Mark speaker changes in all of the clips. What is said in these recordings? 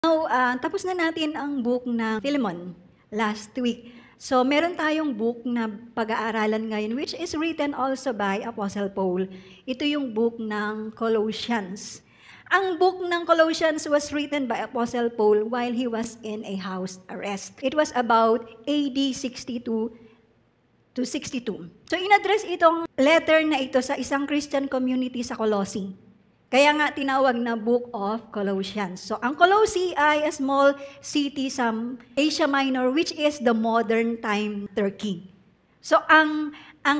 Speaker 1: Now, tapos na natin ang book na Philemon last week. So, meron tayong book na pag-aaralan ngayon which is written also by Apostle Paul. Ito yung book ng Colossians. Ang book ng Colossians was written by Apostle Paul while he was in a house arrest. It was about AD 62 to 62. So, in-address itong letter na ito sa isang Christian community sa Colossae. Kaya nga tinawag na Book of Colossians. So, ang Colossae ay a small city sa Asia Minor which is the modern time Turkey. So, ang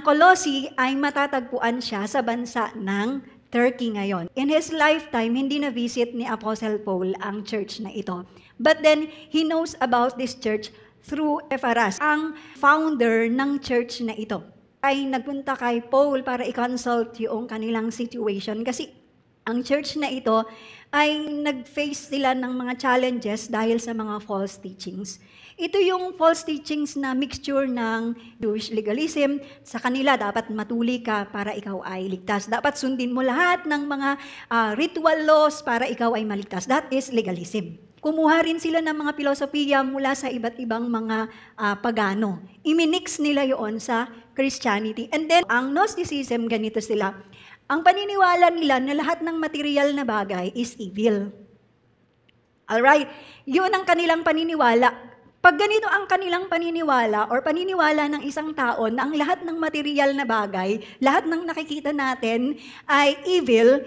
Speaker 1: Colossae ay matatagpuan siya sa bansa ng Turkey ngayon. In his lifetime, hindi na-visit ni Apostle Paul ang church na ito. But then, he knows about this church through Epaphras, ang founder ng church na ito. Ay nagpunta kay Paul para i-consult yung kanilang situation kasi ang church na ito ay nag-face sila ng mga challenges dahil sa mga false teachings. Ito yung false teachings na mixture ng Jewish legalism. Sa kanila, dapat matuli ka para ikaw ay ligtas. Dapat sundin mo lahat ng mga ritual laws para ikaw ay maligtas. That is legalism. Kumuha rin sila ng mga filosofiya mula sa iba't ibang mga pagano. Iminix nila yon sa Christianity. And then, ang Gnosticism, ganito sila. Ang paniniwala nila na lahat ng material na bagay is evil. Alright, yun ang kanilang paniniwala. Pag ganito ang kanilang paniniwala or paniniwala ng isang tao na ang lahat ng material na bagay, lahat ng nakikita natin ay evil,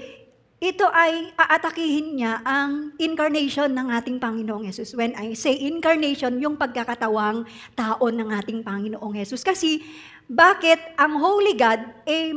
Speaker 1: ito ay aatakihin niya ang incarnation ng ating Panginoong Hesus. When I say incarnation, yung pagkakatawang tao ng ating Panginoong Hesus. Kasi bakit ang Holy God,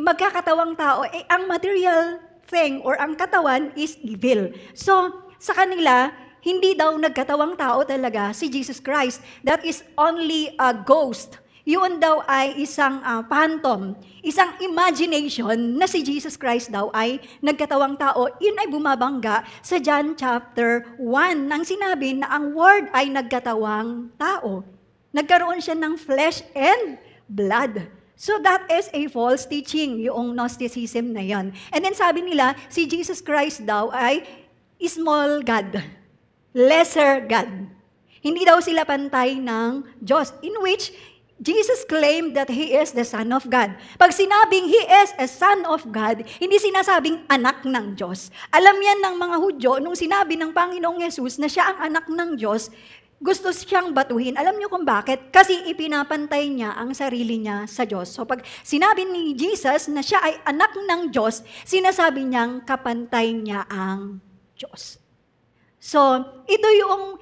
Speaker 1: magkakatawang tao, ang material thing or ang katawan is evil. So, sa kanila, hindi daw nagkatawang tao talaga si Jesus Christ. That is only a ghost. Yun daw ay isang phantom, isang imagination na si Jesus Christ daw ay nagkatawang tao. Yun ay bumabangga sa John chapter 1 nang sinabi na ang Word ay nagkatawang tao. Nagkaroon siya ng flesh and blood. So that is a false teaching, yung Gnosticism na yon. And then sabi nila, si Jesus Christ daw ay small God, lesser God. Hindi daw sila pantay ng Diyos, in which Jesus claimed that He is the Son of God. Pag sinabing He is a Son of God, hindi sinasabing anak ng Diyos. Alam yan ng mga Hudyo, nung sinabi ng Panginoong Yesus na Siya ang anak ng Diyos, gusto siyang batuhin. Alam niyo kung bakit? Kasi ipinapantay niya ang sarili niya sa Diyos. So pag sinabi ni Jesus na Siya ay anak ng Diyos, sinasabi niyang kapantay niya ang Diyos. So, ito yung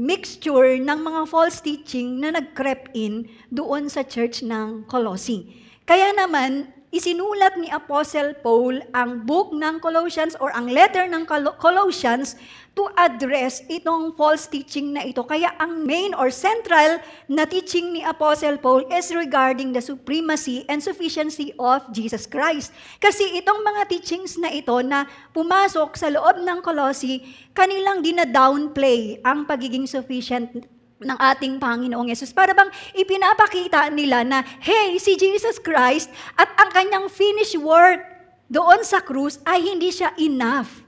Speaker 1: mixture ng mga false teaching na nag-creep in doon sa church ng Colossae. Kaya naman, isinulat ni Apostle Paul ang book ng Colossians or ang letter ng Colossians to address itong false teaching na ito. Kaya ang main or central na teaching ni Apostle Paul is regarding the supremacy and sufficiency of Jesus Christ. Kasi itong mga teachings na ito na pumasok sa loob ng Colossae, kanilang dina-downplay ang pagiging sufficient ng ating Panginoong Yesus. Para bang ipinapakita nila na, hey, si Jesus Christ at ang kanyang finished work doon sa krus ay hindi siya enough.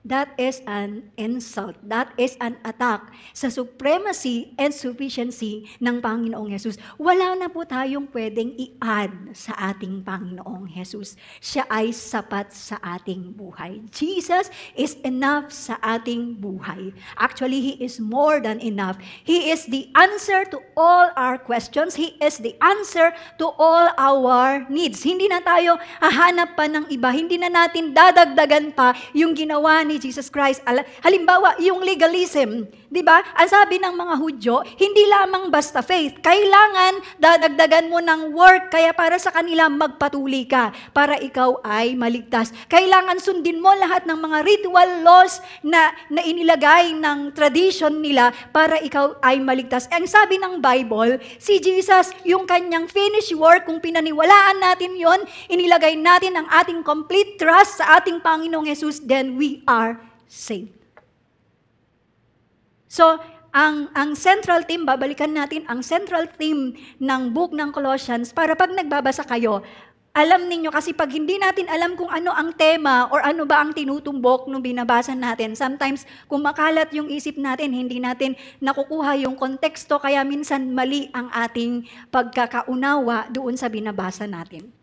Speaker 1: That is an insult. That is an attack sa supremacy and sufficiency ng Panginoong Yesus. Wala na po tayong pwedeng i-add sa ating Panginoong Yesus. Siya ay sapat sa ating buhay. Jesus is enough sa ating buhay. Actually, He is more than enough. He is the answer to all our questions. He is the answer to all our needs. Hindi na tayo hahanap pa ng iba. Hindi na natin dadagdagan pa yung ginawa ni Jesus Christ. Halimbawa, yung legalism, di ba? Ang sabi ng mga Hudyo, hindi lamang basta faith. Kailangan dadagdagan mo ng work, kaya para sa kanila magpatuli ka, para ikaw ay maligtas. Kailangan sundin mo lahat ng mga ritual laws na inilagay ng tradition nila para ikaw ay maligtas. Ang sabi ng Bible, si Jesus, yung kanyang finished work, kung pinaniwalaan natin yon, inilagay natin ang ating complete trust sa ating Panginoong Yesus, then we are saved. So, ang central theme, babalikan natin ang central theme ng book ng Colossians para pag nagbabasa kayo, Alam ninyo, kasi pag hindi natin alam kung ano ang tema or ano ba ang tinutumbok nung binabasa natin, sometimes kumakalat yung isip natin, hindi natin nakukuha yung konteksto, kaya minsan mali ang ating pagkakaunawa doon sa binabasa natin.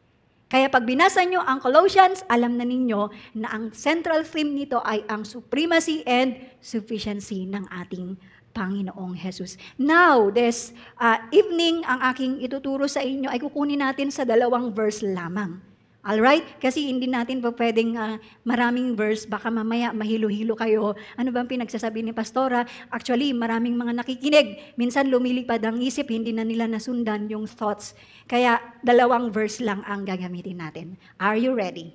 Speaker 1: Kaya pag binasa nyo ang Colossians, alam na ninyo na ang central theme nito ay ang supremacy and sufficiency ng ating Panginoong Jesus. Now, this evening, ang aking ituturo sa inyo ay kukunin natin sa 2 verse lamang. Alright? Kasi hindi natin pa pwedeng maraming verse, baka mamaya mahilo-hilo kayo. Ano bang pinagsasabi ni Pastora? Actually, maraming mga nakikinig. Minsan lumilipad ang isip, hindi na nila nasundan yung thoughts. Kaya 2 verse lang ang gagamitin natin. Are you ready?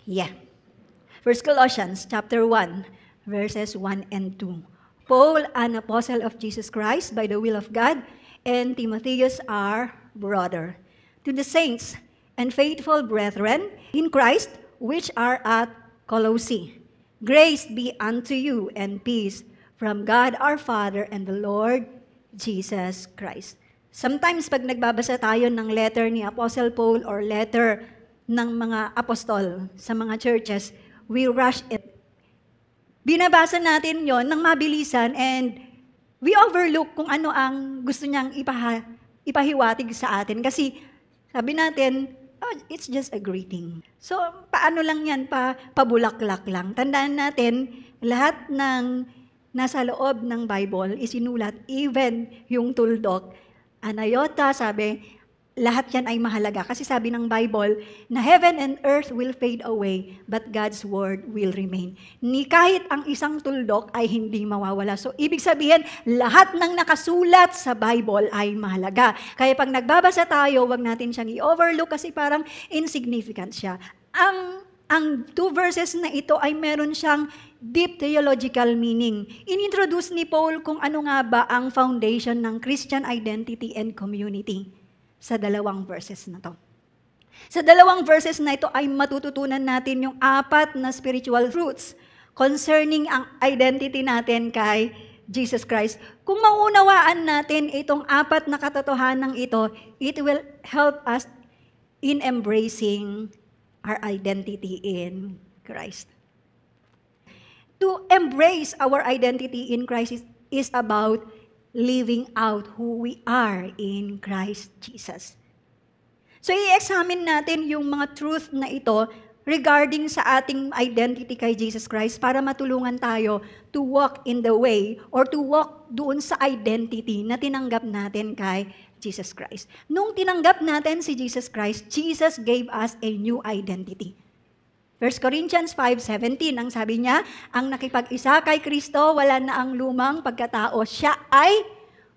Speaker 1: Yeah. 1 Colossians chapter 1, verses 1 and 2. Paul, an apostle of Jesus Christ by the will of God, and Timotheus, our brother. To the saints and faithful brethren in Christ, which are at Colossae. Grace be unto you and peace from God our Father and the Lord Jesus Christ. Sometimes pag nagbabasa tayo ng letter ni Apostle Paul or letter ng mga apostol sa mga churches, we rush it. Binabasa natin yon ng mabilisan and we overlook kung ano ang gusto niyang ipahiwatig sa atin. Kasi sabi natin, oh, it's just a greeting. So, paano lang yan? Pabulaklak lang. Tandaan natin, lahat ng nasa loob ng Bible isinulat, even yung tuldok, anayota, sabi, lahat yan ay mahalaga. Kasi sabi ng Bible, na heaven and earth will fade away, but God's word will remain. Ni kahit ang isang tuldok ay hindi mawawala. So, ibig sabihin, lahat ng nakasulat sa Bible ay mahalaga. Kaya pag nagbabasa tayo, wag natin siyang i-overlook kasi parang insignificant siya. Ang 2 verses na ito ay meron siyang deep theological meaning. Inintroduce ni Paul kung ano nga ba ang foundation ng Christian identity and community sa 2 verses na to. Sa 2 verses na ito ay matututunan natin yung 4 na spiritual truths concerning ang identity natin kay Jesus Christ. Kung maunawaan natin itong 4 na katotohanan ito, it will help us in embracing our identity in Christ. To embrace our identity in Christ is about living out who we are in Christ Jesus. So, i-examine natin yung mga truth na ito regarding sa ating identity kay Jesus Christ para matulungan tayo to walk in the way or to walk doon sa identity na tinanggap natin kay Jesus Christ. Nung tinanggap natin si Jesus Christ, Jesus gave us a new identity. 1 Corinthians 5:17, ang sabi niya, ang nakipag-isa kay Kristo, wala na ang lumang pagkatao. Siya ay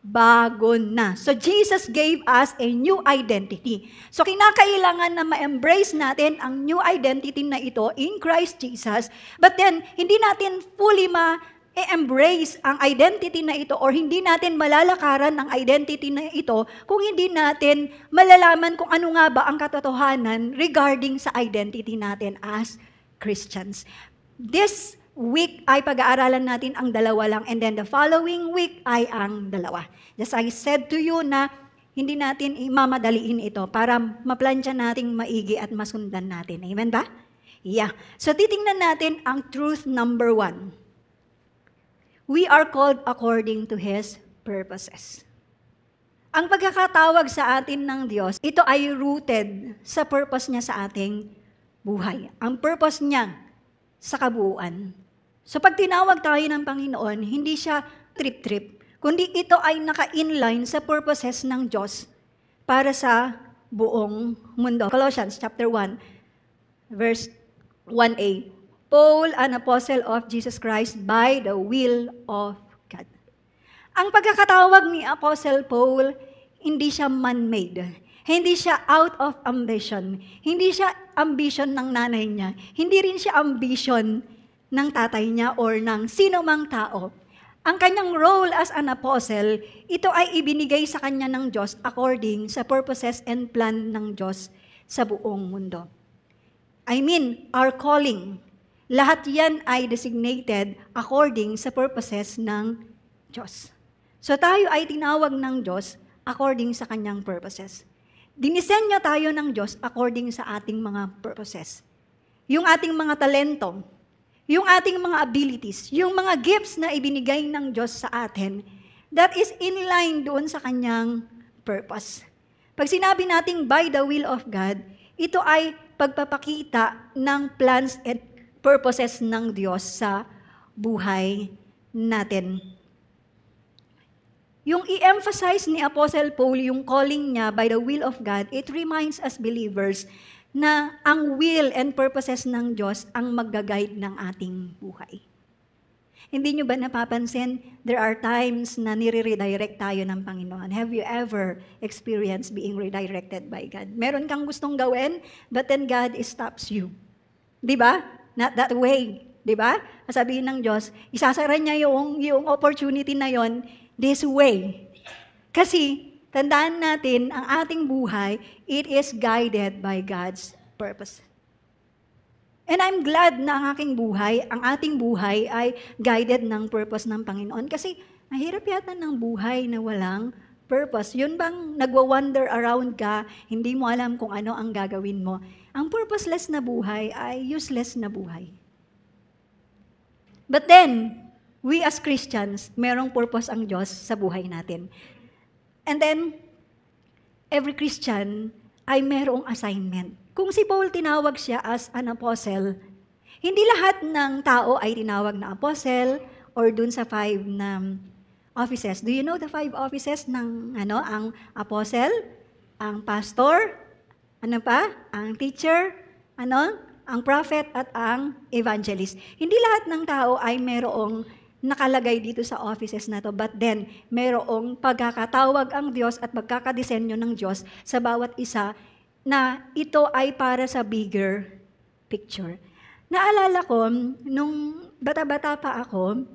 Speaker 1: bago na. So Jesus gave us a new identity. So kinakailangan na ma-embrace natin ang new identity na ito in Christ Jesus. But then, hindi natin fully ma-embrace ang identity na ito or hindi natin malalakaran ang identity na ito kung hindi natin malalaman kung ano nga ba ang katotohanan regarding sa identity natin as Christians. This week ay pag-aaralan natin ang 2 lang and then the following week ay ang 2. Just I said to you na hindi natin imamadaliin ito para maplansya nating maigi at masundan natin. Amen ba? Yeah. So titingnan natin ang truth number 1. We are called according to His purposes. Ang pagkakatawag sa atin ng Diyos, ito ay rooted sa purpose niya sa ating buhay. Ang purpose niya sa kabuuan. So pag tinawag tayo ng Panginoon, hindi siya trip-trip, kundi ito ay naka-inline sa purposes ng Diyos para sa buong mundo. Colossians chapter 1, verse 1a. Paul, an apostle of Jesus Christ by the will of God. Ang pagkakatawag ni Apostle Paul, hindi siya man-made. Hindi siya out of ambition. Hindi siya ambition ng nanay niya. Hindi rin siya ambition ng tatay niya or ng sino mang tao. Ang kanyang role as an apostle, ito ay ibinigay sa kanya ng Diyos according sa purposes and plan ng Diyos sa buong mundo. I mean, our calling. Lahat yan ay designated according sa purposes ng Diyos. So tayo ay tinawag ng Diyos according sa kanyang purposes. Dinisenyo tayo ng Diyos according sa ating mga purposes. Yung ating mga talento, yung ating mga abilities, yung mga gifts na ibinigay ng Diyos sa atin, that is in line doon sa kanyang purpose. Pag sinabi nating by the will of God, ito ay pagpapakita ng plans and purposes ng Diyos sa buhay natin. Yung i-emphasize ni Apostle Paul yung calling niya by the will of God, it reminds us believers na ang will and purposes ng Diyos ang magga-guide ng ating buhay. Hindi nyo ba napapansin, there are times na nire-redirect tayo ng Panginoon. Have you ever experienced being redirected by God? Meron kang gustong gawin, but then God stops you. Di ba? Not that way. Di ba? Sabihin ng Diyos, isasara niya yung opportunity na yon this way. Kasi, tandaan natin, ang ating buhay, it is guided by God's purpose. And I'm glad na ang ating buhay ay guided ng purpose ng Panginoon. Kasi, mahirap yata ng buhay na walang purpose. Yun bang nagwa-wander around ka, hindi mo alam kung ano ang gagawin mo. Ang purposeless na buhay ay useless na buhay. But then, we as Christians, merong purpose ang Diyos sa buhay natin. And then, every Christian ay merong assignment. Kung si Paul tinawag siya as an apostle, hindi lahat ng tao ay tinawag na apostle or dun sa 5 na offices. Do you know the 5 offices ng ang apostle, ang pastor, ang teacher, ang prophet at ang evangelist. Hindi lahat ng tao ay merong nakalagay dito sa offices na to, but then merong pagkakatawag ang Diyos at pagkakadesenyo ng Diyos sa bawat isa na ito ay para sa bigger picture. Naalala ko, nung bata-bata pa ako,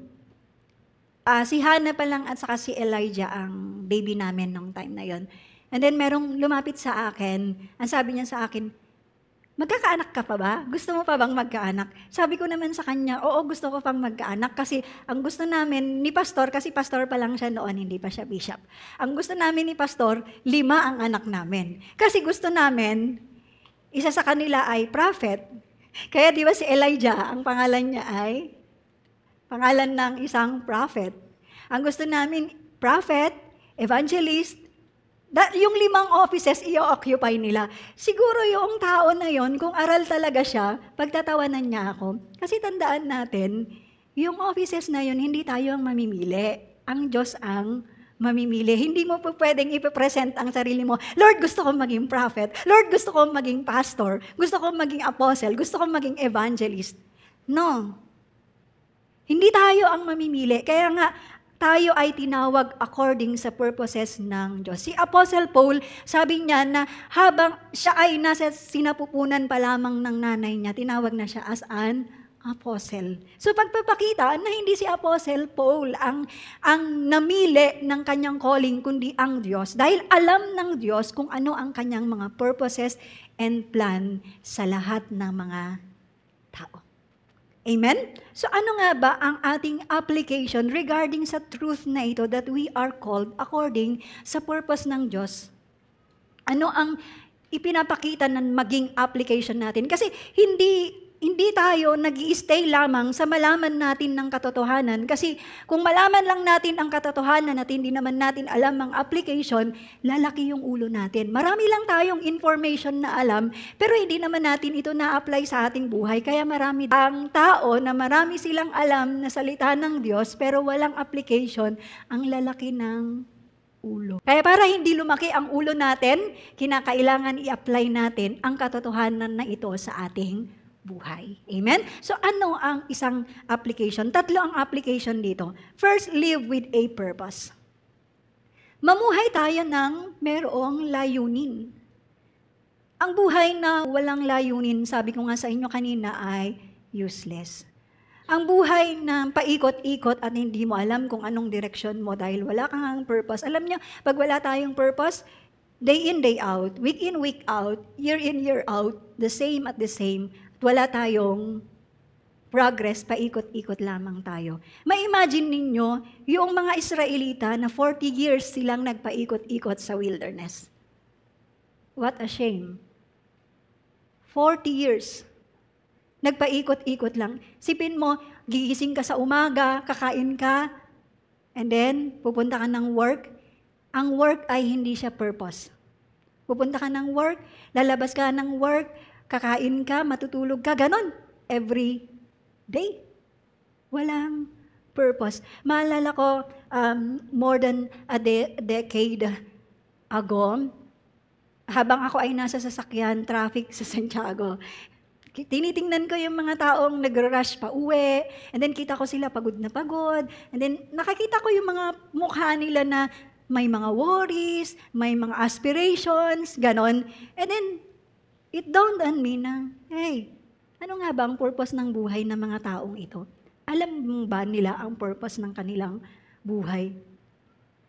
Speaker 1: si Hannah pa lang at saka si Elijah ang baby namin nung time na yon. And then merong lumapit sa akin, ang sabi niya sa akin, magkakaanak ka pa ba? Gusto mo pa bang magkaanak? Sabi ko naman sa kanya, oo, gusto ko pang magkaanak kasi ang gusto namin ni pastor, kasi pastor pa lang siya noon, hindi pa siya bishop. Ang gusto namin ni pastor, 5 ang anak namin. Kasi gusto namin, isa sa kanila ay prophet. Kaya di ba si Elijah, ang pangalan niya ay pangalan ng isang prophet. Ang gusto namin, prophet, evangelist, yung 5 offices, i-occupy nila. Siguro yung tao na yon, kung aral talaga siya, pagtatawanan niya ako. Kasi tandaan natin, yung offices na yon, hindi tayo ang mamimili. Ang Diyos ang mamimili. Hindi mo po pwedeng ipipresent ang sarili mo, Lord, gusto kong maging prophet. Lord, gusto kong maging pastor. Gusto kong maging apostle. Gusto kong maging evangelist. No. Hindi tayo ang mamimili. Kaya nga, tayo ay tinawag according sa purposes ng Diyos. Si Apostle Paul, sabi niya na habang siya ay nasa sinapupunan pa lamang ng nanay niya, tinawag na siya as an apostle. So pagpapakita na hindi si Apostle Paul ang namili ng kanyang calling, kundi ang Diyos. Dahil alam ng Diyos kung ano ang kanyang mga purposes and plan sa lahat ng mga tao. Amen? So ano nga ba ang ating application regarding sa truth na ito that we are called according sa purpose ng Diyos? Ano ang ipinapakita ng maging application natin? Kasi hindi tayo nag-i-stay lamang sa malaman natin ng katotohanan. Kasi kung malaman lang natin ang katotohanan at hindi naman natin alam ang application, lalaki yung ulo natin. Marami lang tayong information na alam, pero hindi naman natin ito na-apply sa ating buhay. Kaya marami ang tao na marami silang alam na salita ng Diyos, pero walang application, ang lalaki ng ulo. Kaya para hindi lumaki ang ulo natin, kinakailangan i-apply natin ang katotohanan na ito sa ating buhay. Amen? So ano ang isang application? 3 ang application dito. First, live with a purpose. Mamuhay tayo ng merong layunin. Ang buhay na walang layunin, sabi ko nga sa inyo kanina, ay useless. Ang buhay na paikot-ikot at hindi mo alam kung anong direksyon mo dahil wala kang purpose. Alam niyo, pag wala tayong purpose, day in, day out, week in, week out, year in, year out, the same at the same, wala tayong progress, paikot-ikot lamang tayo. Ma-imagine ninyo, yung mga Israelita na 40 years silang nagpaikot-ikot sa wilderness. What a shame. 40 years. Nagpaikot-ikot lang. Sipin mo, gigising ka sa umaga, kakain ka, and then pupunta ka ng work. Ang work ay hindi siya purpose. Pupunta ka ng work, lalabas ka ng work, kakain ka, matutulog ka, ganon. Every day. Walang purpose. Maalala ko, more than a decade ago, habang ako ay nasa sasakyan, traffic sa Santiago, tinitingnan ko yung mga taong nag-rush pa uwi, and then kita ko sila pagod na pagod, and then nakakita ko yung mga mukha nila na may mga worries, may mga aspirations, ganon. And then, it dawned on me na, hey, ano nga ba ang purpose ng buhay ng mga taong ito? Alam ba nila ang purpose ng kanilang buhay?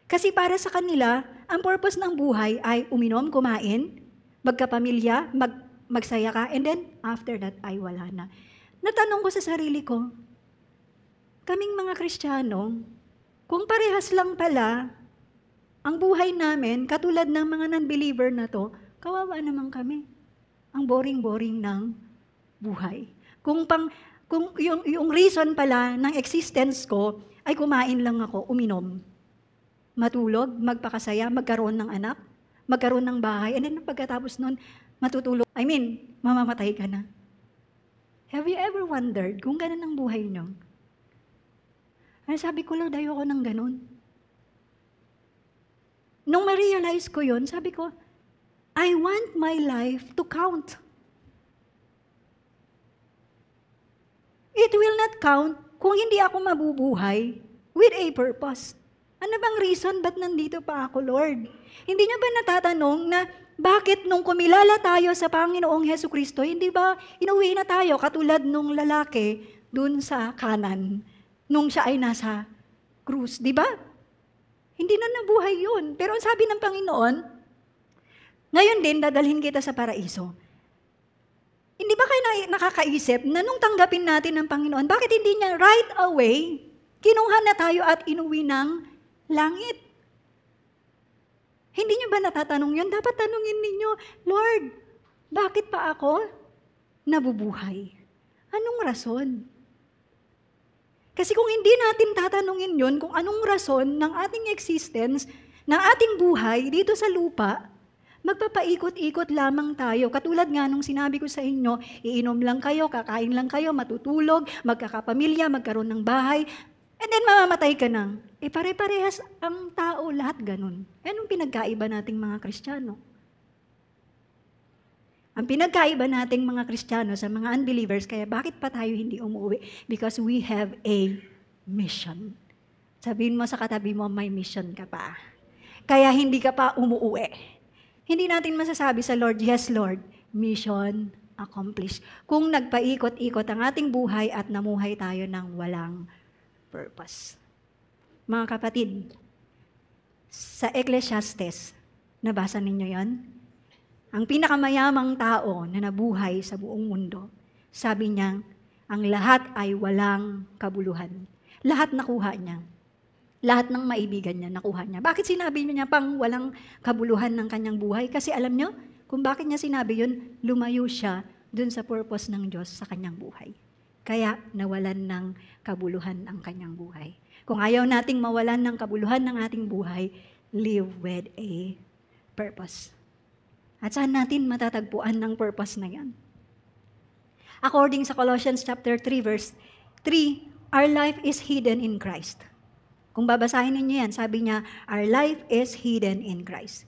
Speaker 1: Kasi para sa kanila, ang purpose ng buhay ay uminom, kumain, magkapamilya, magsaya ka, and then after that ay wala na. Natanong ko sa sarili ko, kaming mga Kristiyano, kung parehas lang pala ang buhay namin, katulad ng mga non-believer na to, kawawa naman kami. Ang boring-boring ng buhay. Kung yung reason pala ng existence ko ay kumain lang ako, uminom, matulog, magpakasaya, magkaroon ng anak, magkaroon ng bahay, and then pagkatapos nun, matutulog. Mamamatay ka na. Have you ever wondered kung ganun ang buhay nyo? Sabi ko, Lord, ayoko ng ganun. Nung ma-realize ko yun, sabi ko, I want my life to count. It will not count kung hindi ako mabubuhay with a purpose. Ano bang reason ba't nandito pa ako, Lord? Hindi niya ba natatanong na bakit nung kumilala tayo sa Panginoong Hesukristo, hindi ba inuwi na tayo katulad nung lalaki dun sa kanan nung siya ay nasa krus, di ba? Hindi na nabuhay yun. Pero ang sabi ng Panginoon, ngayon din dadalhin kita sa paraiso. Hindi ba kayo nakakaisip na nung tanggapin natin ng Panginoon, bakit hindi niya right away kinuha na tayo at inuwi ng langit? Hindi niyo ba natatanong yun? Dapat tanungin ninyo, Lord, bakit pa ako nabubuhay? Anong rason? Kasi kung hindi natin tatanungin yun, kung anong rason ng ating existence, ng ating buhay dito sa lupa, magpapaikot-ikot lamang tayo. Katulad nga nung sinabi ko sa inyo, iinom lang kayo, kakain lang kayo, matutulog, magkakapamilya, magkaroon ng bahay, and then mamamatay ka na. Pare-parehas ang tao, lahat ganun. Anong pinagkaiba nating mga Kristiyano? Ang pinagkaiba nating mga Kristiyano sa mga unbelievers, kaya bakit pa tayo hindi umuwi? Because we have a mission. Sabihin mo sa katabi mo, may mission ka pa. Kaya hindi ka pa umuwi. Hindi natin masasabi sa Lord, yes Lord, mission accomplished. Kung nagpaikot-ikot ang ating buhay at namuhay tayo ng walang purpose. Mga kapatid, sa Ecclesiastes, nabasa ninyo yon? Ang pinakamayamang tao na nabuhay sa buong mundo, sabi niya, ang lahat ay walang kabuluhan. Lahat nakuha niya. Lahat ng maibigan niya, nakuha niya. Bakit sinabi niya pang walang kabuluhan ng kanyang buhay? Kasi alam niyo, kung bakit niya sinabi yun, lumayo siya dun sa purpose ng Diyos sa kanyang buhay. Kaya nawalan ng kabuluhan ang kanyang buhay. Kung ayaw nating mawalan ng kabuluhan ng ating buhay, live with a purpose. At saan natin matatagpuan ng purpose na yan? According sa Colossians chapter 3, verse 3, our life is hidden in Christ. Kung babasahin ninyo yan, sabi niya, our life is hidden in Christ.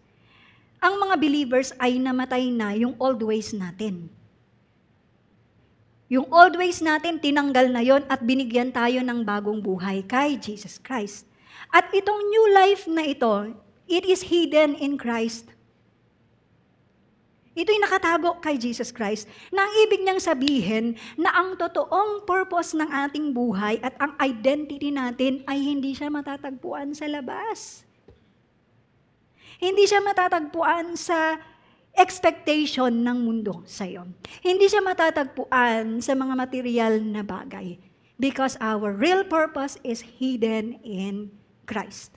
Speaker 1: Ang mga believers ay namatay na yung old ways natin. Yung old ways natin, tinanggal na yon at binigyan tayo ng bagong buhay kay Jesus Christ. At itong new life na ito, it is hidden in Christ. Ito'y nakatago kay Jesus Christ na ang ibig niyang sabihin na ang totoong purpose ng ating buhay at ang identity natin ay hindi siya matatagpuan sa labas. Hindi siya matatagpuan sa expectation ng mundo sa iyo. Hindi siya matatagpuan sa mga material na bagay because our real purpose is hidden in Christ.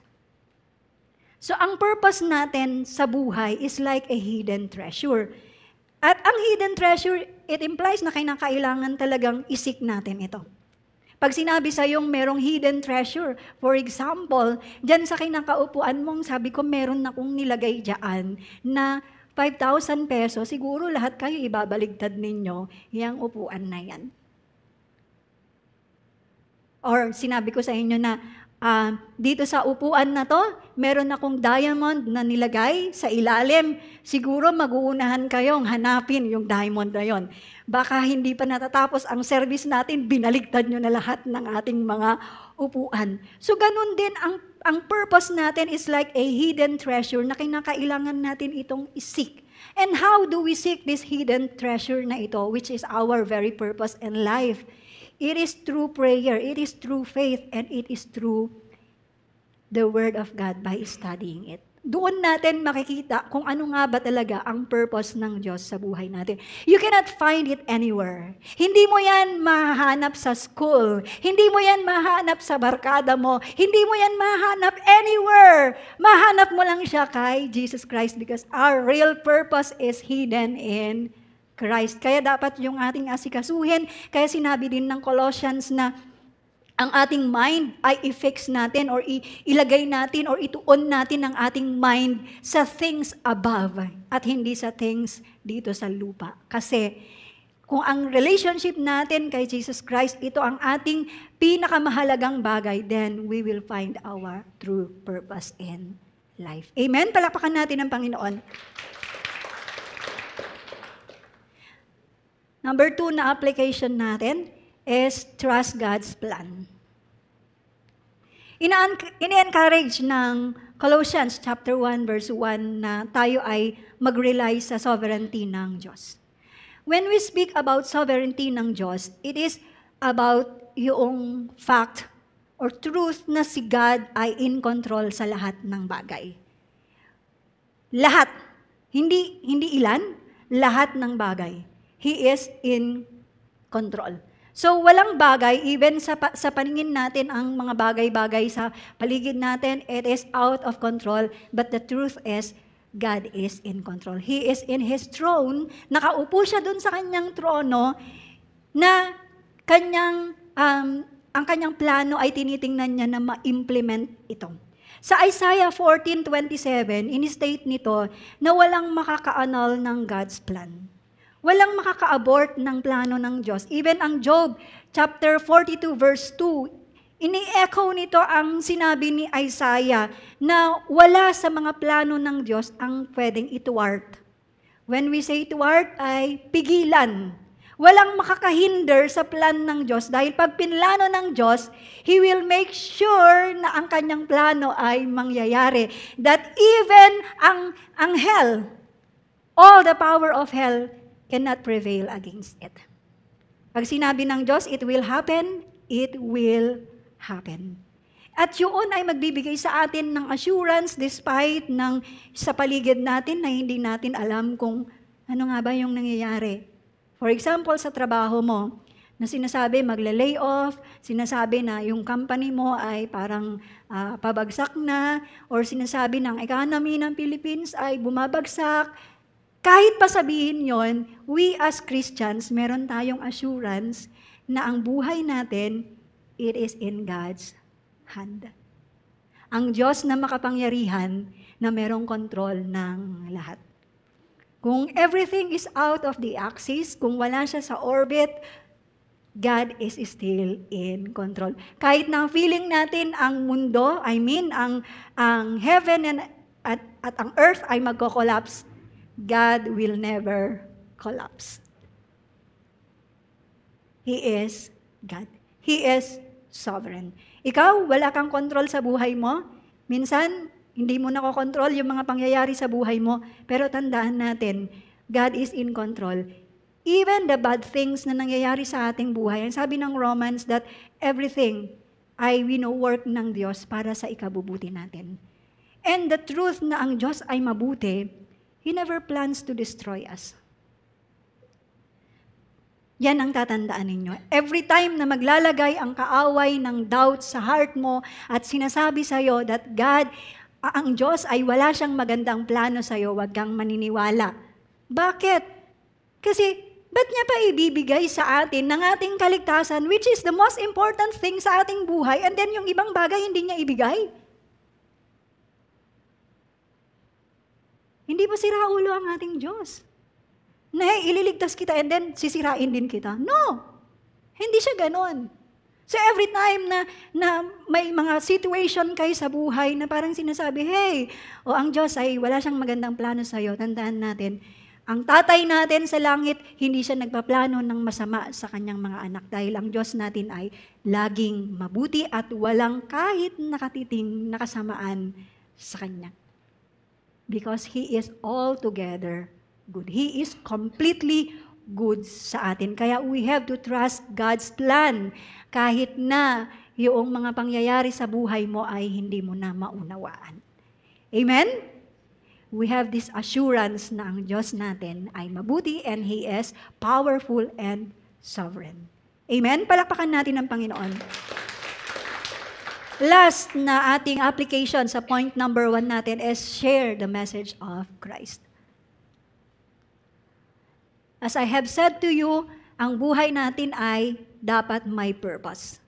Speaker 1: So ang purpose natin sa buhay is like a hidden treasure. At ang hidden treasure, it implies na kailangan talagang isik natin ito. Pag sinabi sa yung merong hidden treasure, for example, dyan sa kinakaupuan mong sabi ko meron akong nilagay dyan na 5,000 pesos, siguro lahat kayo ibabaligtad ninyo yung upuan na yan. Or sinabi ko sa inyo na dito sa upuan na to, meron akong diamond na nilagay sa ilalim. Siguro mag-uunahan kayong hanapin yung diamond na yon. Baka hindi pa natatapos ang service natin, binaligtad nyo na lahat ng ating mga upuan. So ganun din, ang purpose natin is like a hidden treasure na kinakailangan natin itong isik. And how do we seek this hidden treasure na ito, which is our very purpose in life? It is through prayer, it is through faith, and it is through the Word of God by studying it. Doon natin makikita kung ano nga ba talaga ang purpose ng Diyos sa buhay natin. You cannot find it anywhere. Hindi mo yan mahanap sa school. Hindi mo yan mahanap sa barkada mo. Hindi mo yan mahanap anywhere. Mahanap mo lang siya kay Jesus Christ because our real purpose is hidden in Christ. Kaya dapat yung ating asikasuhin. Kaya sinabi din ng Colossians na ang ating mind ay i-fix natin or ilagay natin or ituon natin ang ating mind sa things above at hindi sa things dito sa lupa. Kasi kung ang relationship natin kay Jesus Christ, ito ang ating pinakamahalagang bagay, then we will find our true purpose in life. Amen? Palakpakan natin ang Panginoon. Number 2 na application natin is trust God's plan. Ina-encourage ng Colossians chapter 1 verse 1 na tayo ay mag-rely sa sovereignty ng Diyos. When we speak about sovereignty ng Diyos, it is about yung fact or truth na si God ay in control sa lahat ng bagay. Lahat. Hindi ilan, lahat ng bagay. He is in control. So walang bagay, even sa paningin natin, ang mga bagay-bagay sa paligid natin, it is out of control. But the truth is, God is in control. He is in His throne. Nakaupo siya dun sa kanyang trono na ang kanyang plano ay tinitingnan niya na ma-implement ito. Sa Isaiah 14:27, in-state nito na walang makaka-annul ng God's plan. Walang makaka-abort ng plano ng Diyos. Even ang Job, chapter 42, verse 2, ini-echo nito ang sinabi ni Isaiah na wala sa mga plano ng Diyos ang pwedeng ituwart. When we say ituwart, ay pigilan. Walang makakahinder sa plan ng Diyos dahil pag pinlano ng Diyos, He will make sure na ang kanyang plano ay mangyayari. That even ang hell, all the power of hell, cannot prevail against it. Pag sinabi ng Diyos, it will happen, it will happen. At yun ay magbibigay sa atin ng assurance despite sa paligid natin na hindi natin alam kung ano nga ba yung nangyayari. For example, sa trabaho mo, na sinasabi magle-lay off, sinasabi na yung company mo ay parang pabagsak na, or sinasabi ng economy ng Philippines ay bumabagsak. Kahit pa sabihin yon, we as Christians, meron tayong assurance na ang buhay natin, it is in God's hand. Ang Diyos na makapangyarihan na merong control ng lahat. Kung everything is out of the axis, kung wala siya sa orbit, God is still in control. Kahit na feeling natin ang mundo, ang heaven at ang earth ay magko-collapse, God will never collapse. He is God. He is sovereign. Ikaw, wala kang control sa buhay mo. Minsan, hindi mo nakokontrol yung mga pangyayari sa buhay mo. Pero tandaan natin, God is in control. Even the bad things na nangyayari sa ating buhay. Ang sabi ng Romans that everything ay work ng Diyos para sa ikabubuti natin. And the truth na ang Diyos ay mabuti, He never plans to destroy us. Yan ang tatandaan ninyo. Every time na maglalagay ang kaaway ng doubt sa heart mo at sinasabi sa'yo that God ang Diyos ay wala siyang magandang plano sa'yo, huwag kang maniniwala. Bakit? Kasi, ba't niya pa ibibigay sa atin ng ating kaligtasan, which is the most important thing sa ating buhay, and then yung ibang bagay hindi niya ibigay? Hindi ba siraulo ang ating Diyos? Na ililigtas kita and then sisirain din kita? No! Hindi siya ganon. So every time na may mga situation kayo sa buhay na parang sinasabi, hey, ang Diyos ay wala siyang magandang plano sa'yo, tandaan natin, ang tatay natin sa langit, hindi siya nagpaplano ng masama sa kanyang mga anak dahil ang Diyos natin ay laging mabuti at walang kahit nakatiting nakasamaan sa Kanya. Because He is altogether good. He is completely good sa atin. Kaya we have to trust God's plan kahit na yung mga pangyayari sa buhay mo ay hindi mo na maunawaan. Amen? We have this assurance na ang Diyos natin ay mabuti and He is powerful and sovereign. Amen? Palakpakan natin ang Panginoon. Last na ating application sa point number 1 natin is share the message of Christ. As I have said to you, ang buhay natin ay dapat may purpose.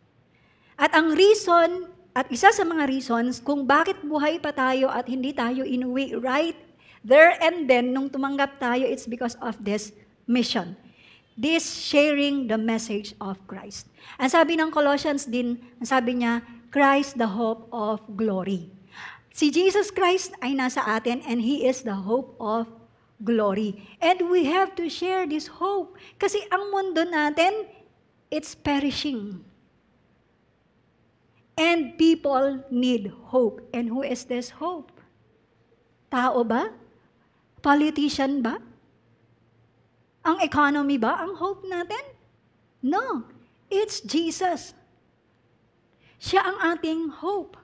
Speaker 1: At ang reason, at isa sa mga reasons kung bakit buhay pa tayo at hindi tayo inuwi right there and then nung tumanggap tayo, it's because of this mission. This sharing the message of Christ. Ang sabi ng Colossians din, ang sabi niya, Christ the hope of glory. Si Jesus Christ ay nasa atin and He is the hope of glory. And we have to share this hope. Kasi ang mundo natin, it's perishing. And people need hope. And who is this hope? Tao ba? Politician ba? Ang economy ba ang hope natin? No. It's Jesus. Siya ang ating hope.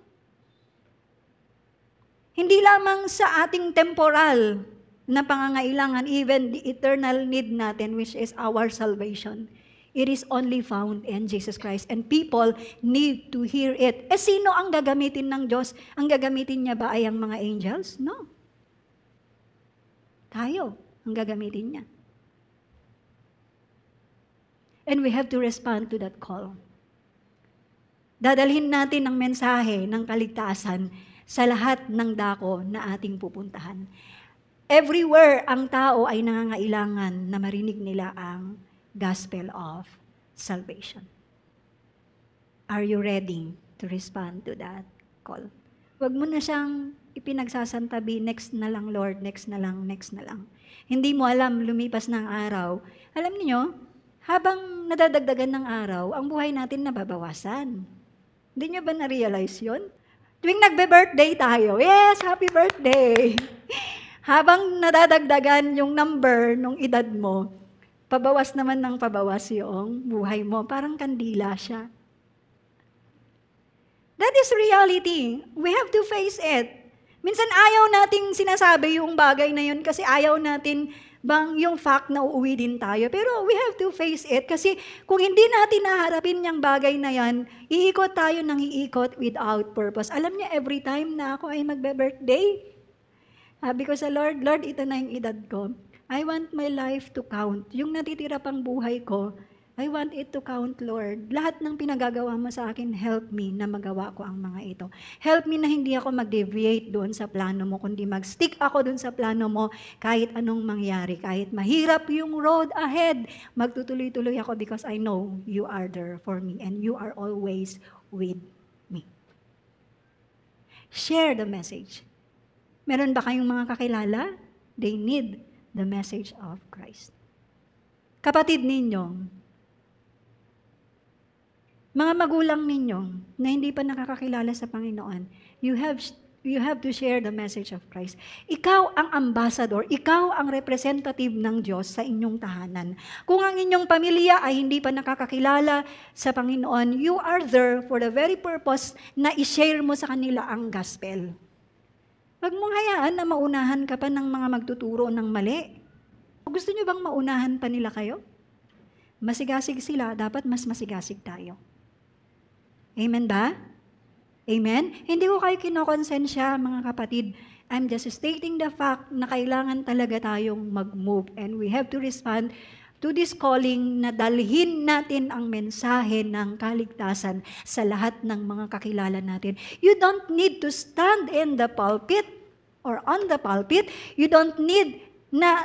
Speaker 1: Hindi lamang sa ating temporal na pangangailangan, even the eternal need natin, which is our salvation. It is only found in Jesus Christ. And people need to hear it. Sino ang gagamitin ng Diyos? Ang gagamitin niya ba ay ang mga angels? No. Tayo ang gagamitin niya. And we have to respond to that call. Dadalhin natin ang mensahe ng kaligtasan sa lahat ng dako na ating pupuntahan. Everywhere ang tao ay nangangailangan na marinig nila ang gospel of salvation. Are you ready to respond to that call? Huwag mo na siyang ipinagsasantabi, next na lang Lord, next na lang, next na lang. Hindi mo alam, lumipas ng araw. Alam niyo, habang nadadagdagan ng araw, ang buhay natin nababawasan. Hindi niyo ba na-realize yun? Tuwing nagbe-birthday tayo, yes, happy birthday! Habang nadadagdagan yung number ng edad mo, pabawas naman ng pabawas yung buhay mo. Parang kandila siya. That is reality. We have to face it. Minsan ayaw nating sinasabi yung bagay na yun kasi ayaw natin bang yung fact na uuwi din tayo. Pero we have to face it kasi kung hindi natin naharapin yung bagay na yan, iikot tayo ng iikot without purpose. Alam niya, every time na ako ay magbe-birthday, sabi ko sa Lord, Lord, ito na yung edad ko. I want my life to count. Yung natitira pang buhay ko, I want it to count, Lord. Lahat ng pinagagawa mo sa akin, help me na magawa ko ang mga ito. Help me na hindi ako mag-deviate doon sa plano mo, kundi mag-stick ako doon sa plano mo kahit anong mangyari. Kahit mahirap yung road ahead, magtutuloy-tuloy ako because I know you are there for me and you are always with me. Share the message. Meron ba kayong mga kakilala? They need the message of Christ. Kapatid ninyo, mga magulang ninyo na hindi pa nakakakilala sa Panginoon, you have to share the message of Christ. Ikaw ang ambassador, ikaw ang representative ng Diyos sa inyong tahanan. Kung ang inyong pamilya ay hindi pa nakakakilala sa Panginoon, you are there for the very purpose na i-share mo sa kanila ang gospel. Huwag mong hayaan na maunahan ka pa ng mga magtuturo ng mali. Gusto niyo bang maunahan pa nila kayo? Masigasig sila, dapat mas masigasig tayo. Amen ba? Amen? Hindi ko kayo kinokonsensya, mga kapatid. I'm just stating the fact na kailangan talaga tayong mag-move and we have to respond to this calling na dalhin natin ang mensahe ng kaligtasan sa lahat ng mga kakilala natin. You don't need to stand in the pulpit or on the pulpit. You don't need na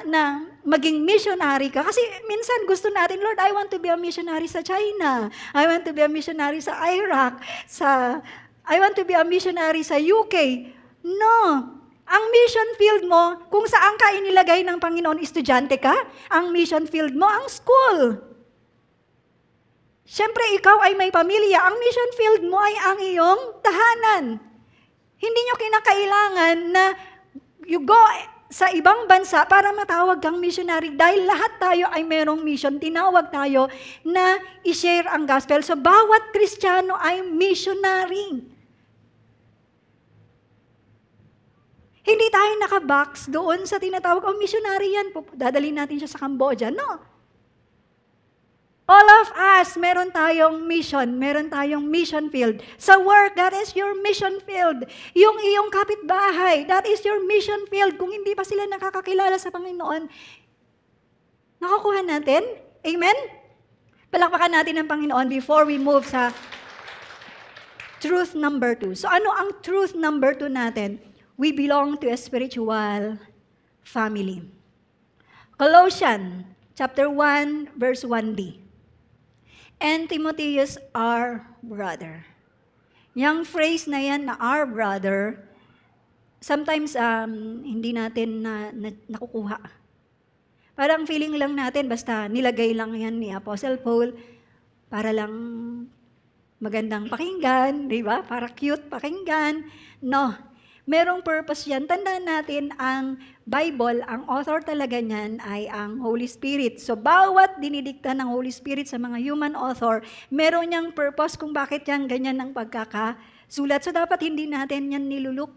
Speaker 1: maging missionary ka. Kasi minsan gusto natin, Lord, I want to be a missionary sa China. I want to be a missionary sa Iraq. I want to be a missionary sa UK. No. Ang mission field mo, kung saan ka inilagay ng Panginoon, estudyante ka, ang mission field mo, ang school. Siyempre, ikaw ay may pamilya. Ang mission field mo ay ang iyong tahanan. Hindi nyo kinakailangan na you go sa ibang bansa para matawag kang missionary dahil lahat tayo ay merong mission. Tinawag tayo na i-share ang gospel. So, bawat Kristiyano ay missionary. Hindi tayo nakabox doon sa tinatawag, missionary yan, dadalhin natin siya sa Cambodia. No. All of us, meron tayong mission field. Sa work, that is your mission field. Yung iyong kapitbahay, that is your mission field. Kung hindi pa sila nakakakilala sa Panginoon, nakukuha natin? Amen? Palakpakan natin ang Panginoon before we move sa truth number 2. So ano ang truth number 2 natin? We belong to a spiritual family. Colossians chapter 1, verse 1b. And Timotheus, our brother. Yung phrase na yan na our brother, sometimes hindi natin nakukuha. Parang feeling lang natin, basta nilagay lang yan ni Apostle Paul para lang magandang pakinggan, di ba? Para cute pakinggan. No. Merong purpose yan. Tandaan natin, ang Bible, ang author talaga niyan ay ang Holy Spirit. So, bawat dinidikta ng Holy Spirit sa mga human author, meron niyang purpose kung bakit yan ganyan ang pagkakasulat. So, dapat hindi natin yan niluluk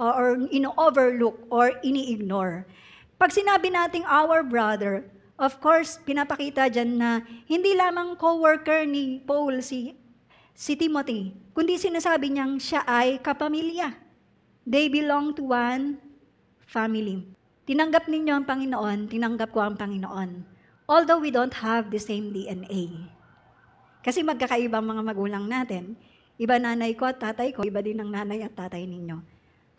Speaker 1: or ino-overlook or ini-ignore. Pag sinabi nating our brother, of course, pinapakita dyan na hindi lamang co-worker ni Paul si Timothy, kundi sinasabi niyang siya ay kapamilya. They belong to one family. Tinanggap ninyo ang Panginoon, tinanggap ko ang Panginoon. Although we don't have the same DNA. Kasi magkakaiba ang mga magulang natin. Iba nanay ko at tatay ko, iba din ang nanay at tatay ninyo.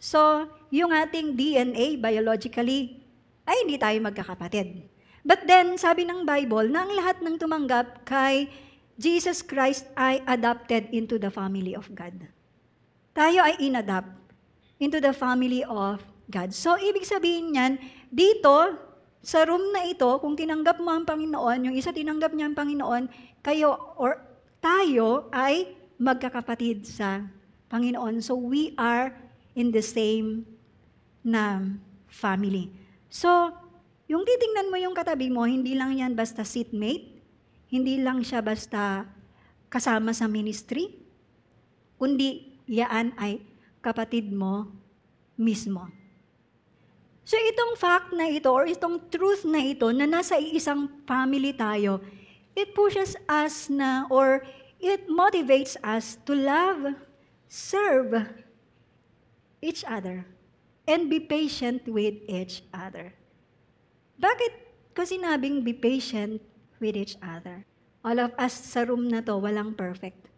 Speaker 1: So, yung ating DNA, biologically, ay hindi tayo magkakapatid. But then, sabi ng Bible, na ang lahat ng tumanggap kay Jesus Christ ay adopted into the family of God. Tayo ay inadapt into the family of God. So, ibig sabihin niyan, dito, sa room na ito, kung tinanggap mo ang Panginoon, yung isa tinanggap niya ang Panginoon, kayo or tayo ay magkakapatid sa Panginoon. So, we are in the same na family. So, yung titingnan mo yung katabi mo, hindi lang yan basta seatmate, hindi lang siya basta kasama sa ministry, kundi yaan ay kapatid mo mismo. So itong fact na ito or itong truth na ito na nasa isang family tayo, it pushes us na or it motivates us to love, serve each other, and be patient with each other. Bakit ko sinabing be patient with each other? All of us sa room na to, walang perfect.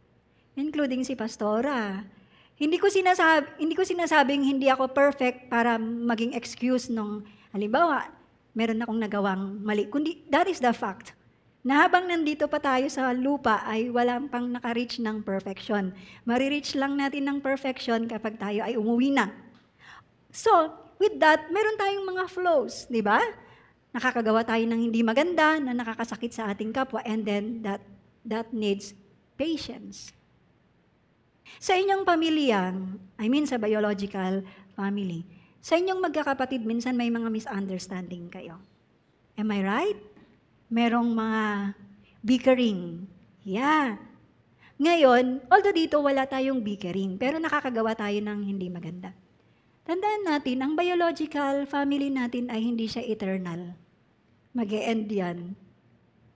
Speaker 1: Including si Pastora. Hindi ko sinasabing hindi ako perfect para maging excuse nung, halimbawa, meron akong nagawang mali. Kundi, that is the fact. Na habang nandito pa tayo sa lupa ay walang pang naka-reach ng perfection. Marireach lang natin ng perfection kapag tayo ay umuwi na. So, with that, meron tayong mga flaws, di ba? Nakakagawa tayo ng hindi maganda, na nakakasakit sa ating kapwa, and then that needs patience. Sa inyong pamilya, sa biological family, sa inyong magkakapatid, minsan may mga misunderstanding kayo. Am I right? Merong mga bickering. Yeah. Ngayon, although dito wala tayong bickering, pero nakakagawa tayo ng hindi maganda. Tandaan natin, ang biological family natin ay hindi siya eternal. Mag-e-end yan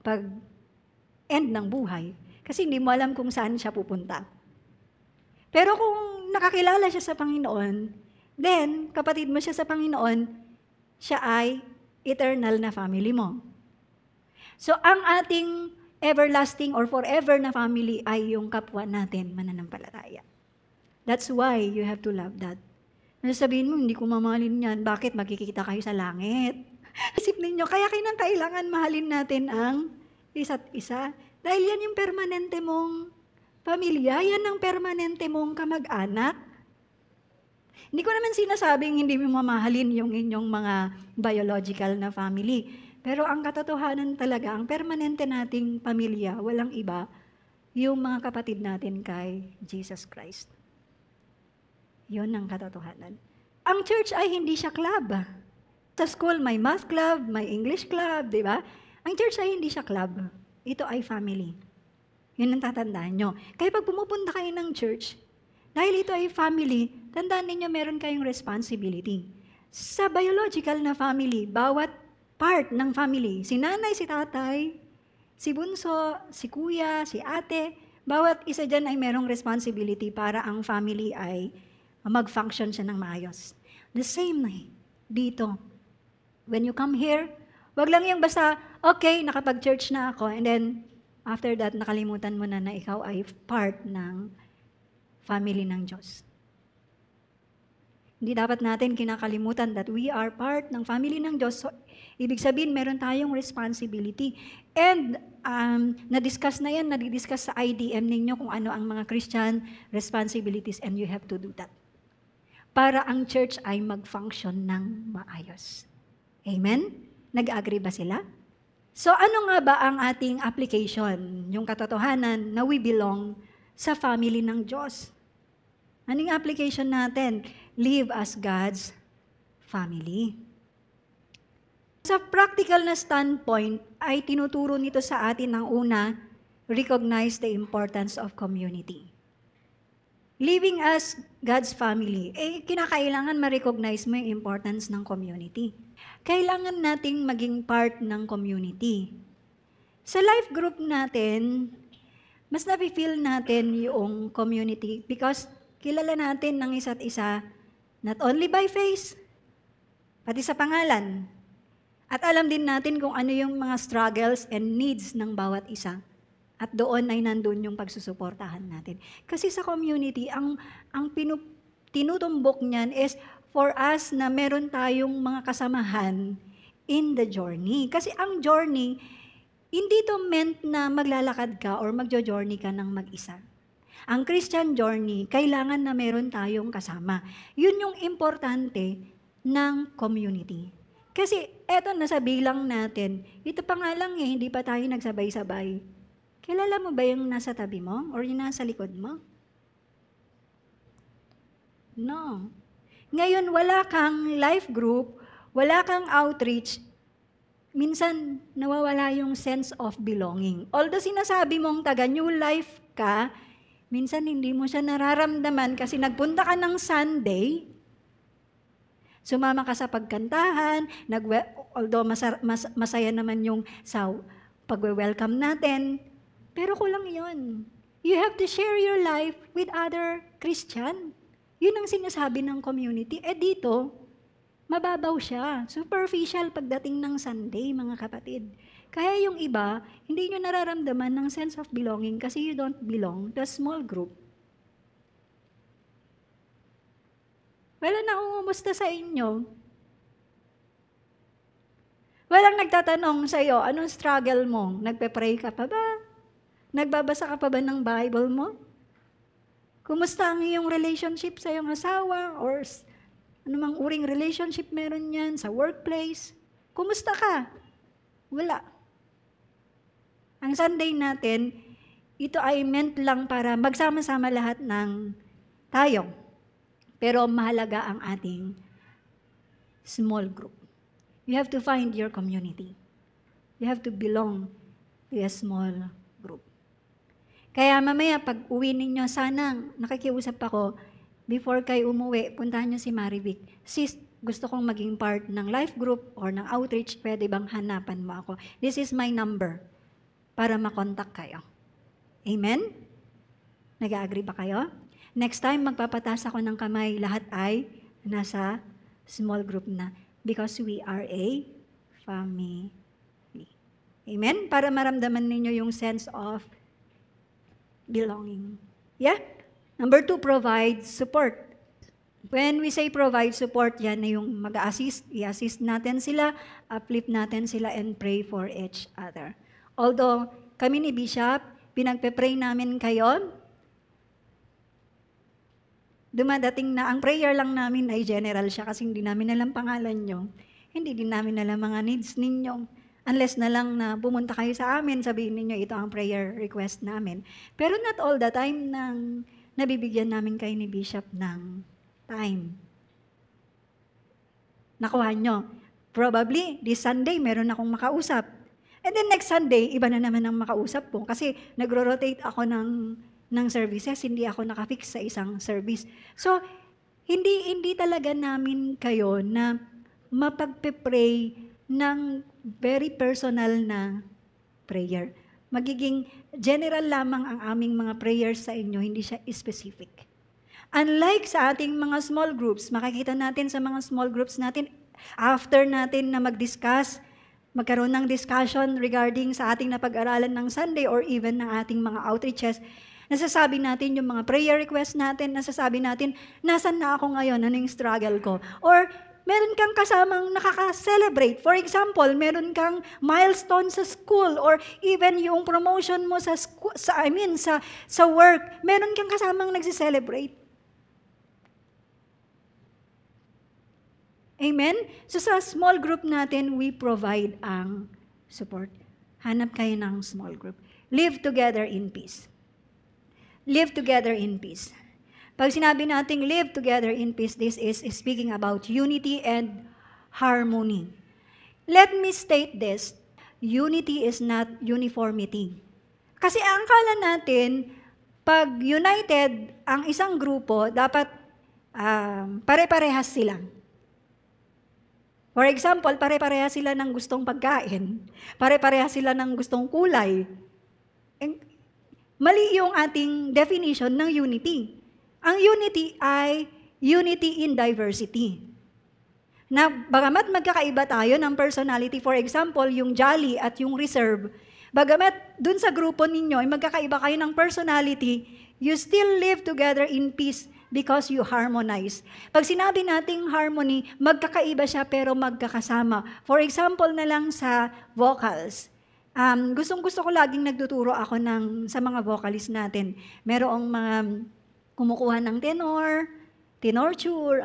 Speaker 1: pag end ng buhay. Kasi hindi mo alam kung saan siya pupunta. Pero kung nakakilala siya sa Panginoon, then, kapatid mo siya sa Panginoon, siya ay eternal na family mo. So, ang ating everlasting or forever na family ay yung kapwa natin mananampalataya. That's why you have to love that. Sabihin mo, hindi ko mamahalin yan. Bakit? Magkikita kayo sa langit. Isip ninyo, kaya kailangan mahalin natin ang isa't isa. Dahil yan yung permanente mong pamilya, yan ang permanente mong kamag-anak. Hindi ko naman sinasabing hindi mo mamahalin yung inyong mga biological na family. Pero ang katotohanan talaga, ang permanente nating pamilya, walang iba, yung mga kapatid natin kay Jesus Christ. Yun ang katotohanan. Ang church ay hindi siya club. Sa school, may math club, may English club, di ba? Ang church ay hindi siya club. Ito ay family. Yun ang tatandaan nyo. Kaya pag pumupunta kayo ng church, dahil ito ay family, tandaan ninyo meron kayong responsibility. Sa biological na family, bawat part ng family, si nanay, si tatay, si bunso, si kuya, si ate, bawat isa dyan ay merong responsibility para ang family ay mag-function siya ng maayos. The same na dito. When you come here, wag lang yung basta, okay, nakapag-church na ako, and then after that, nakalimutan mo na ikaw ay part ng family ng Diyos. Hindi dapat natin kinakalimutan that we are part ng family ng Diyos. So, ibig sabihin, meron tayong responsibility. And na-discuss na yan, nadidiscuss sa IDM ninyo kung ano ang mga Christian responsibilities, and you have to do that. Para ang church ay mag-function ng maayos. Amen? Nag-agree ba sila? So ano nga ba ang ating application? Yung katotohanan na we belong sa family ng Diyos. Anong application natin? Live as God's family. Sa practical na standpoint, ay tinuturo nito sa atin ng una, recognize the importance of community. Living as God's family, kinakailangan ma-recognize mo yung importance ng community. Kailangan nating maging part ng community. Sa life group natin, mas nafe-feel natin yung community because kilala natin ng isa't isa, not only by face, pati sa pangalan. At alam din natin kung ano yung mga struggles and needs ng bawat isa. At doon ay nandun yung pagsusuportahan natin. Kasi sa community, ang tinutumbok niyan is for us na meron tayong mga kasamahan in the journey. Kasi ang journey, hindi to meant na maglalakad ka or magjo-journey ka ng mag-isa. Ang Christian journey, kailangan na meron tayong kasama. Yun yung importante ng community. Kasi eto nasa bilang natin, ito pa nga lang hindi pa tayo nagsabay-sabay. Kilala mo ba yung nasa tabi mo or yung nasa likod mo? No. Ngayon, wala kang life group, wala kang outreach, minsan nawawala yung sense of belonging. Although sinasabi mong taga-new life ka, minsan hindi mo siya nararamdaman kasi nagpunta ka ng Sunday, sumama ka sa pagkantahan, although masaya naman yung sa pag-welcome natin, pero kulang yun. You have to share your life with other Christian. Yun ang sinasabi ng community. Dito, mababaw siya. Superficial pagdating ng Sunday, mga kapatid. Kaya yung iba, hindi nyo nararamdaman ng sense of belonging kasi you don't belong to a small group. Wala na umumusta sa inyo. Walang nagtatanong sa iyo, anong struggle mo? Nagpe-pray ka pa ba? Nagbabasa ka pa ba ng Bible mo? Kumusta ang iyong relationship sa iyong asawa or anumang uring relationship meron yan sa workplace? Kumusta ka? Wala. Ang Sunday natin, ito ay meant lang para magsama-sama lahat ng tayo. Pero mahalaga ang ating small group. You have to find your community. You have to belong to a small group. Kaya mamaya, pag uwi ninyo, sana nakikiusap ako, before kayo umuwi, puntahan nyo si Marivic. Sis, gusto kong maging part ng life group or ng outreach, pwede bang hanapan mo ako? This is my number para makontak kayo. Amen? Nag-agree ba kayo? Next time, magpapataas ako ng kamay. Lahat ay nasa small group na. Because we are a family. Amen? Para maramdaman ninyo yung sense of belonging. Yeah? Number 2, provide support. When we say provide support, yan na yung mag-assist. I-assist natin sila, uplift natin sila, and pray for each other. Although, kami ni Bishop, pinagpe-pray namin kayo, dumadating na, ang prayer lang namin ay general siya kasi hindi namin alam pangalan nyo. Hindi din namin alam mga needs ninyo. Unless na lang na pumunta kayo sa amin, sabihin ninyo, ito ang prayer request namin. Pero not all the time nang nabibigyan namin kayo ni Bishop ng time. Nakuha nyo. Probably, this Sunday, meron akong makausap. And then next Sunday, iba na naman ang makausap po. Kasi nagro-rotate ako ng services, hindi ako nakafix sa isang service. So, hindi talaga namin kayo na mapagpe-pray ng very personal na prayer. Magiging general lamang ang aming mga prayers sa inyo, hindi siya specific. Unlike sa ating mga small groups, makikita natin sa mga small groups natin, after natin na mag-discuss, magkaroon ng discussion regarding sa ating napag-aralan ng Sunday or even ng ating mga outreaches, nasasabi natin yung mga prayer requests natin, nasasabi natin, nasan na ako ngayon, ano yung struggle ko? Or meron kang kasamang nakaka-celebrate. For example, meron kang milestone sa school or even yung promotion mo sa work, meron kang kasamang nagsi-celebrate. Amen? So sa small group natin, we provide ang support. Hanap kayo ng small group. Live together in peace. Live together in peace. Pag sinabi nating live together in peace, this is speaking about unity and harmony. Let me state this. Unity is not uniformity. Kasi ang akala natin, pag united ang isang grupo, dapat pare-parehas sila. For example, pare-parehas sila ng gustong pagkain. Pare-parehas sila ng gustong kulay. Mali yung ating definition ng unity. Ang unity ay unity in diversity. Na bagamat magkakaiba tayo ng personality, for example, yung jolly at yung reserve, bagamat dun sa grupo ninyo ay magkakaiba kayo ng personality, you still live together in peace because you harmonize. Pag sinabi nating harmony, magkakaiba siya pero magkakasama. For example na lang sa vocals. Gustong-gusto ko laging nagtuturo ako sa mga vocalist natin. Merong mga kumukuha ng tenorture,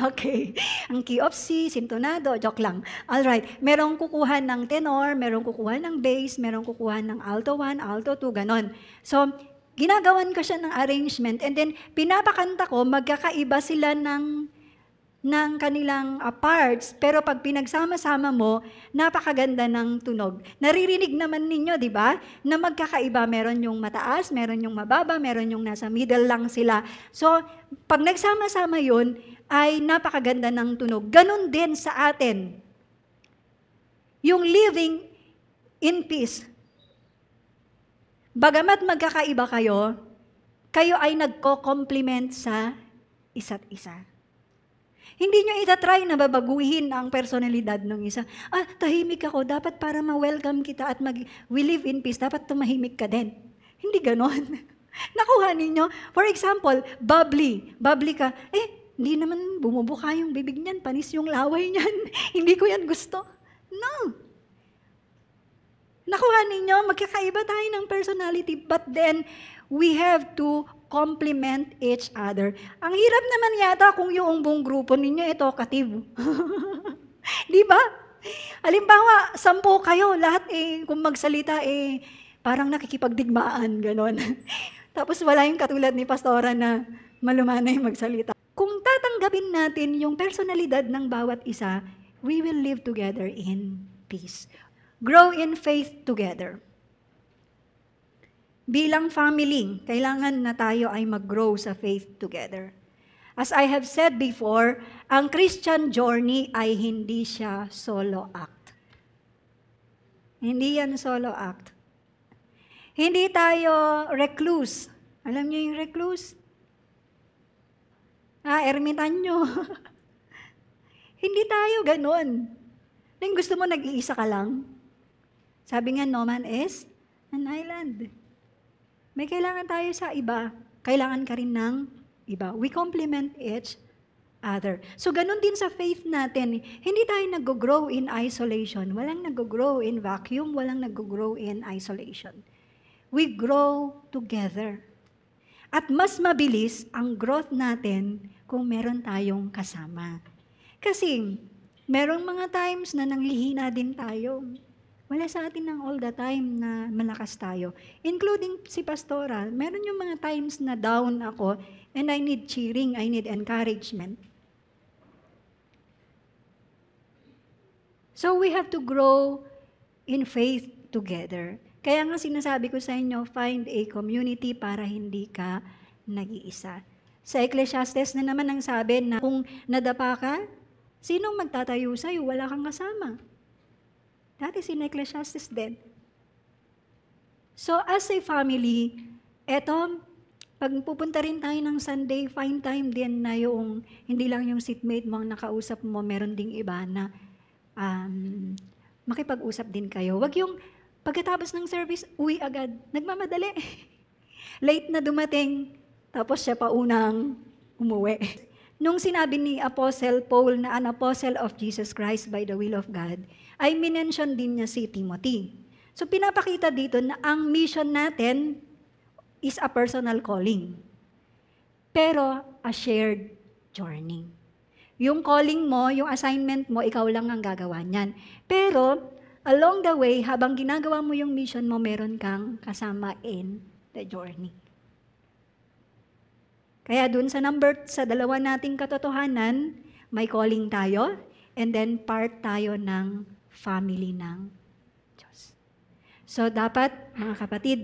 Speaker 1: okay. Ang key of C, sintonado, joke lang. Alright, merong kukuha ng tenor, merong kukuha ng bass, merong kukuha ng alto 1, alto 2, ganon. So, ginagawan ko siya ng arrangement and then pinapakanta ko, magkakaiba sila ng kanilang parts, pero pag pinagsama-sama mo, napakaganda ng tunog. Naririnig naman ninyo, di ba? Na magkakaiba, meron yung mataas, meron yung mababa, meron yung nasa middle lang sila. So, pag nagsama-sama yun, ay napakaganda ng tunog. Ganon din sa atin. Yung living in peace. Bagamat magkakaiba kayo, kayo ay nagko-complement sa isa't isa. Hindi nyo itatry na babaguhin ang personalidad ng isa. Tahimik ako, dapat para ma-welcome kita at we live in peace, dapat tumahimik ka din. Hindi ganon. Nakuha ninyo? For example, bubbly. Bubbly ka, hindi naman bumubuka yung bibig niyan, panis yung laway niyan. Hindi ko yan gusto. No. Nakuha ninyo, magkakaiba tayo ng personality, but then we have to complement each other. Ang hirap naman yata kung yung buong grupo ninyo talkative. Di ba? Halimbawa, 10 kayo, lahat kung magsalita parang nakikipagdigmaan, ganon. Tapos wala yung katulad ni Pastora na malumanay magsalita. Kung tatanggapin natin yung personalidad ng bawat isa, we will live together in peace. Grow in faith together. Bilang family, kailangan na tayo ay mag-grow sa faith together. As I have said before, ang Christian journey ay hindi siya solo act. Hindi yan solo act. Hindi tayo recluse. Alam niyo yung recluse? Ermitanyo. Hindi tayo ganun. Nang gusto mo nag-iisa ka lang. Sabi nga, no man is an island. May kailangan tayo sa iba. Kailangan ka rin ng iba. We complement each other. So, ganun din sa faith natin. Hindi tayo nag-grow in isolation. Walang nag-grow in vacuum. Walang nag-grow in isolation. We grow together. At mas mabilis ang growth natin kung meron tayong kasama. Kasi, merong mga times na nanghihina din tayo. Wala sa atin ng all the time na malakas tayo. Including si Pastora, meron yung mga times na down ako and I need cheering, I need encouragement. So we have to grow in faith together. Kaya nga sinasabi ko sa inyo, find a community para hindi ka nag-iisa. Sa Ecclesiastes na naman ang sabi na kung nadapa ka, sinong magtatayo sa'yo? Wala kang kasama. That is in Ecclesiastes din. So as a family, eto, pag pupunta rin tayo ng Sunday, find time din na yung, hindi lang yung seatmate mo ang nakausap mo, meron ding iba na makipag-usap din kayo. Wag yung pagkatapos ng service, uwi agad. Nagmamadali. Late na dumating, tapos siya pa unang umuwi. Nung sinabi ni Apostle Paul na an apostle of Jesus Christ by the will of God, ay minention din niya si Timothy. So pinapakita dito na ang mission natin is a personal calling. Pero a shared journey. Yung calling mo, yung assignment mo, ikaw lang ang gagawa niyan. Pero along the way, habang ginagawa mo yung mission mo, meron kang kasama in the journey. Kaya dun sa dalawa nating katotohanan, may calling tayo, and then part tayo ng family ng Diyos. So dapat, mga kapatid,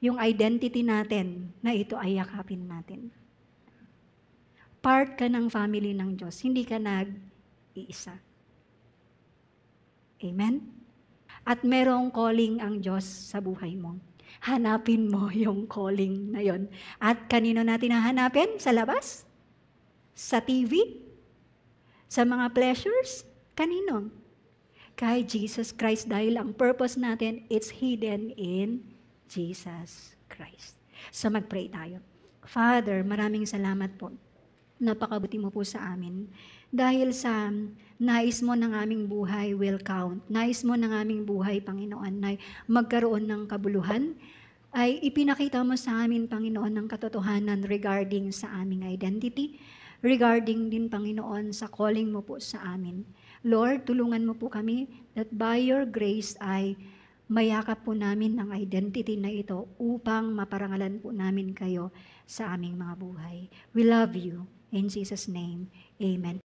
Speaker 1: yung identity natin na ito ay yakapin natin. Part ka ng family ng Diyos, hindi ka nag-iisa. Amen? At merong calling ang Diyos sa buhay mo. Hanapin mo yung calling na yon. At kanino natin hahanapin? Sa labas? Sa TV? Sa mga pleasures? Kanino? Kay Jesus Christ, dahil ang purpose natin, it's hidden in Jesus Christ. So mag-pray tayo. Father, maraming salamat po. Napakabuti mo po sa amin. Dahil sa nais mo ng aming buhay will count. Nais mo ng aming buhay, Panginoon, na magkaroon ng kabuluhan, ay ipinakita mo sa amin, Panginoon, ng katotohanan regarding sa aming identity, regarding din, Panginoon, sa calling mo po sa amin. Lord, tulungan mo po kami that by your grace ay mayakap po namin ang identity na ito upang maparangalan po namin kayo sa aming mga buhay. We love you. In Jesus' name, amen.